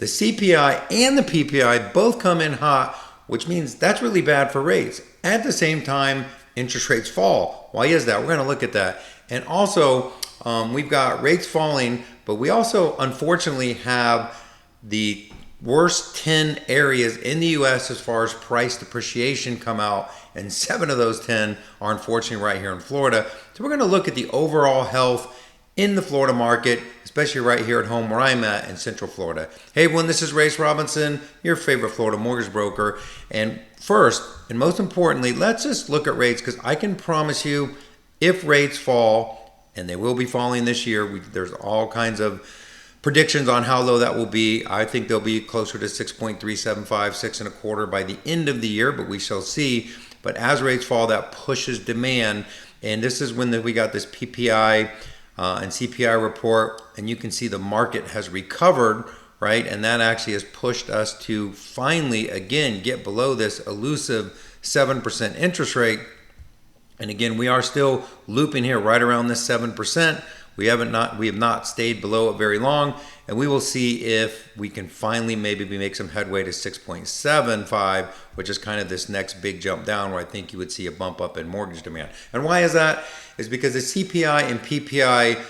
The CPI and the PPI both come in hot, which means that's really bad for rates. At the same time, interest rates fall. Why is that? We're going to look at that. And also, we've got rates falling, but we also unfortunately have the worst 10 areas in the US as far as price depreciation come out, and 7 of those 10 are unfortunately right here in Florida. So we're going to look at the overall health in the Florida market, especially right here at home where I'm at in Central Florida. Hey everyone, this is Rayce Robinson, your favorite Florida mortgage broker. And first, and most importantly, let's just look at rates, because I can promise you, if rates fall, and they will be falling this year, there's all kinds of predictions on how low that will be. I think they'll be closer to 6.375, 6.25 by the end of the year, but we shall see. But as rates fall, that pushes demand. And this is when we got this PPI and CPI report, and you can see the market has recovered, right? And that actually has pushed us to finally, again, get below this elusive 7% interest rate. And again, we are still looping here right around this 7%. We have not stayed below it very long, and we will see if we can finally maybe make some headway to 6.75, which is kind of this next big jump down where I think you would see a bump up in mortgage demand. And why is that? Is because the CPI and PPI,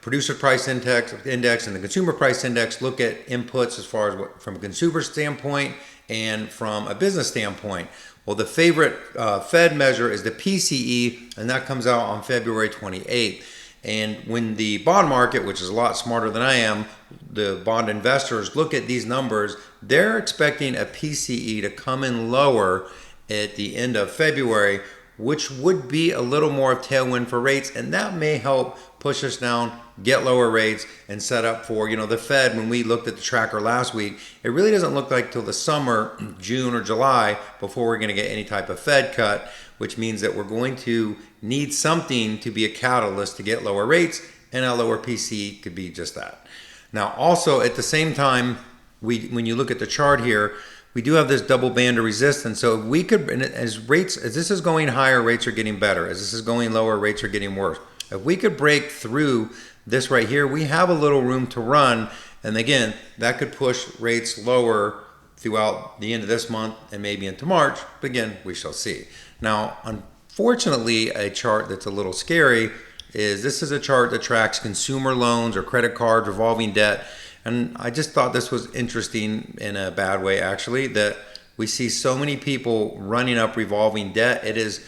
producer price index and the consumer price index look at inputs as far as from a consumer standpoint and from a business standpoint. Well, the favorite Fed measure is the PCE, and that comes out on February 28th. And when the bond market, which is a lot smarter than I am, the bond investors look at these numbers, they're expecting a PCE to come in lower at the end of February, which would be a little more of tailwind for rates, and that may help push us down, get lower rates, and set up for, the Fed. When we looked at the tracker last week, it really doesn't look like till the summer, June or July, before we're going to get any type of Fed cut, which means that we're going to need something to be a catalyst to get lower rates, and a lower PCE could be just that. Now, also at the same time, when you look at the chart here, we do have this double band of resistance. So if we could, as this is going higher, rates are getting better. As this is going lower, rates are getting worse. If we could break through this right here, we have a little room to run. And again, that could push rates lower throughout the end of this month and maybe into March. But again, we shall see. Now, unfortunately, a chart that's a little scary is this is a chart that tracks consumer loans or credit cards, revolving debt. And I just thought this was interesting in a bad way, actually, that we see so many people running up revolving debt. It is,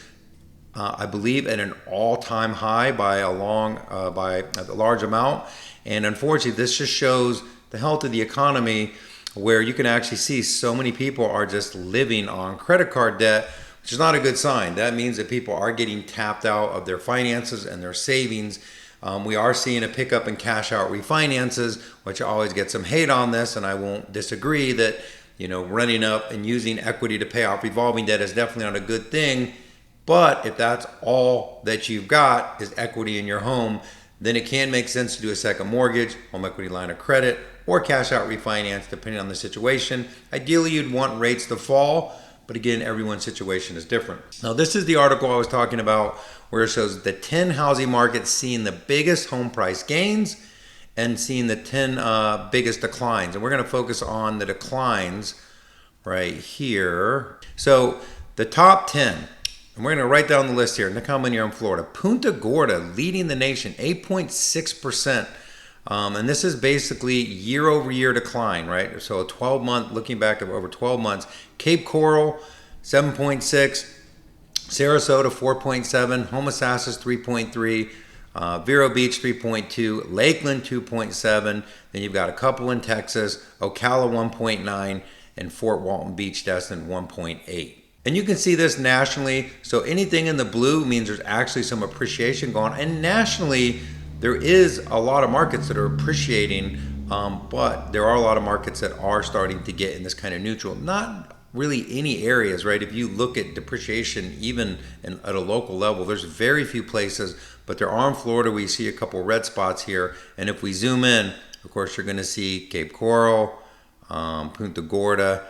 I believe, at an all-time high by a large amount. And unfortunately, this just shows the health of the economy, where you can actually see so many people are just living on credit card debt, which is not a good sign. That means that people are getting tapped out of their finances and their savings. We are seeing a pickup in cash out refinances, which I always get some hate on this, and I won't disagree that, running up and using equity to pay off revolving debt is definitely not a good thing. But if that's all that you've got is equity in your home, then it can make sense to do a second mortgage, home equity line of credit, or cash out refinance, depending on the situation. Ideally, you'd want rates to fall, but again, everyone's situation is different. Now, this is the article I was talking about, where it shows the 10 housing markets seeing the biggest home price gains and seeing the 10 biggest declines. And we're going to focus on the declines right here. So the top 10, and we're going to write down the list here. Look how many are in Florida. Punta Gorda leading the nation, 8.6%. And this is basically year over year decline, right? So a 12-month, looking back over 12 months. Cape Coral, 7.6. Sarasota, 4.7. Homosassa, 3.3. Vero Beach, 3.2. Lakeland, 2.7. Then you've got a couple in Texas. Ocala, 1.9. And Fort Walton Beach, Destin, 1.8. And you can see this nationally. So anything in the blue means there's actually some appreciation going on. And nationally, there is a lot of markets that are appreciating, but there are a lot of markets that are starting to get in this kind of neutral. Not really any areas, right? If you look at depreciation, even at a local level, there's very few places, but there are in Florida. We see a couple red spots here. And if we zoom in, of course, you're going to see Cape Coral, Punta Gorda,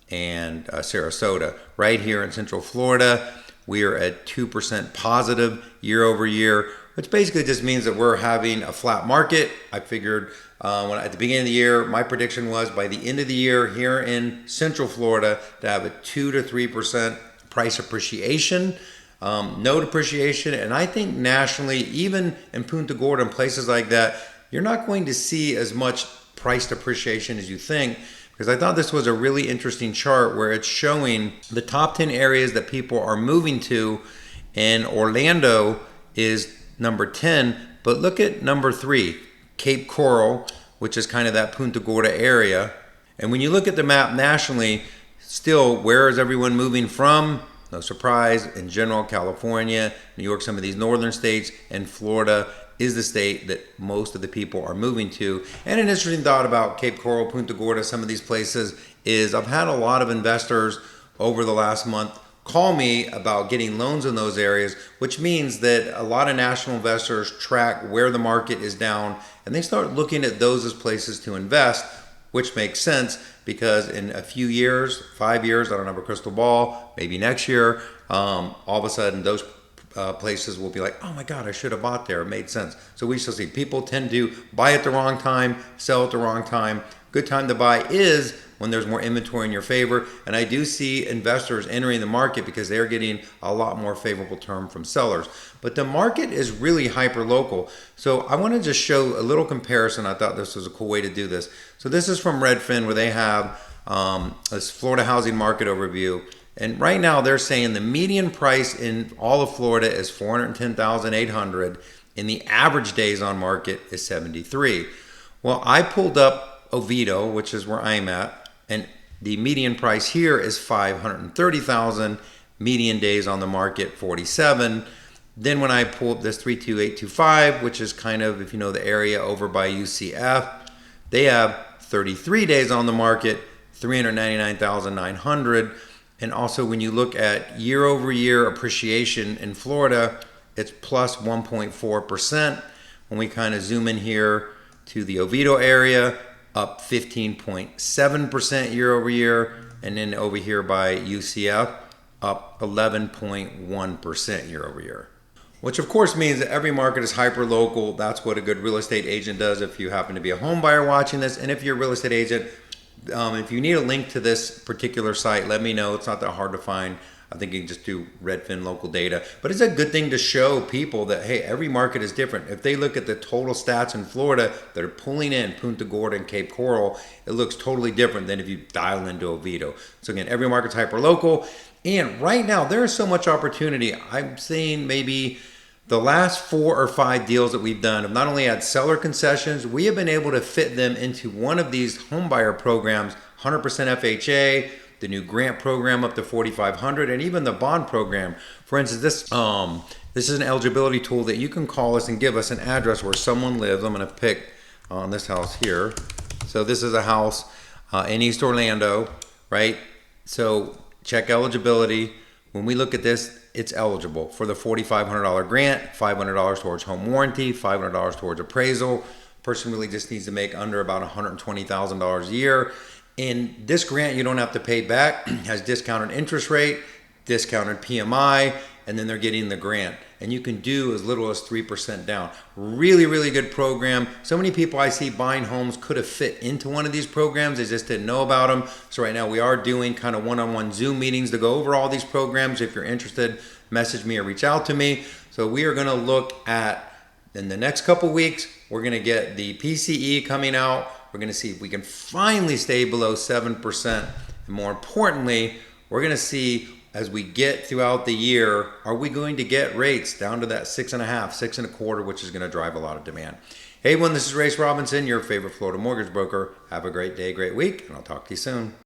and Sarasota. Right here in Central Florida, we are at 2% positive year over year. which basically just means that we're having a flat market. I figured at the beginning of the year, my prediction was by the end of the year here in Central Florida to have a 2 to 3% price appreciation. No depreciation, and I think nationally, even in Punta Gorda and places like that, you're not going to see as much price depreciation as you think, because I thought this was a really interesting chart where it's showing the top 10 areas that people are moving to, and Orlando is number 10, but look at number 3, Cape Coral, which is kind of that Punta Gorda area. And when you look at the map nationally, still, where is everyone moving from? No surprise, in general, California, New York, some of these northern states, and Florida is the state that most of the people are moving to. And an interesting thought about Cape Coral, Punta Gorda, some of these places is I've had a lot of investors over the last month call me about getting loans in those areas, which means that a lot of national investors track where the market is down and they start looking at those as places to invest, which makes sense because in a few years, 5 years, I don't have a crystal ball, maybe next year, all of a sudden those places will be like, oh my God, I should have bought there. It made sense. So we shall see. People tend to buy at the wrong time, sell at the wrong time. Good time to buy is when there's more inventory in your favor. And I do see investors entering the market because they're getting a lot more favorable term from sellers. But the market is really hyper local. So I want to just show a little comparison. I thought this was a cool way to do this. So this is from Redfin, where they have this Florida housing market overview. And right now they're saying the median price in all of Florida is $410,800 and the average days on market is 73. Well, I pulled up Oviedo, which is where I'm at, and the median price here is $530,000, median days on the market 47. Then when I pull up this 32825, which is kind of, if you know the area over by UCF, they have 33 days on the market, 399,900. And also when you look at year over year appreciation in Florida, it's plus 1.4%. When we kind of zoom in here to the Oviedo area, up 15.7% year over year. And then over here by UCF, up 11.1% year over year. Which of course means that every market is hyper local. That's what a good real estate agent does if you happen to be a home buyer watching this. And if you're a real estate agent, if you need a link to this particular site, let me know. It's not that hard to find. I think you can just do Redfin local data. But it's a good thing to show people that, hey, every market is different. If they look at the total stats in Florida that are pulling in Punta Gorda and Cape Coral, it looks totally different than if you dial into Oviedo. So again, every market's hyper local. And right now, there is so much opportunity. I'm seeing maybe the last 4 or 5 deals that we've done have not only had seller concessions, we have been able to fit them into one of these homebuyer programs, 100% FHA, the new grant program up to $4,500, and even the bond program. For instance, this is an eligibility tool that you can call us and give us an address where someone lives. I'm going to pick on this house here. So this is a house in East Orlando, right? So check eligibility. When we look at this, it's eligible for the $4,500 grant, $500 towards home warranty, $500 towards appraisal. Person really just needs to make under about $120,000 a year. And this grant you don't have to pay back, has discounted interest rate, discounted PMI, and then they're getting the grant. And you can do as little as 3% down. Really, really good program. So many people I see buying homes could have fit into one of these programs. They just didn't know about them. So right now we are doing kind of one-on-one Zoom meetings to go over all these programs. If you're interested, message me or reach out to me. So we are going to look at, in the next couple weeks, we're going to get the PCE coming out. We're going to see if we can finally stay below 7%. And more importantly, we're going to see as we get throughout the year, are we going to get rates down to that 6.5, 6.25, which is going to drive a lot of demand. Hey everyone, this is Rayce Robinson, your favorite Florida mortgage broker. Have a great day, great week, and I'll talk to you soon.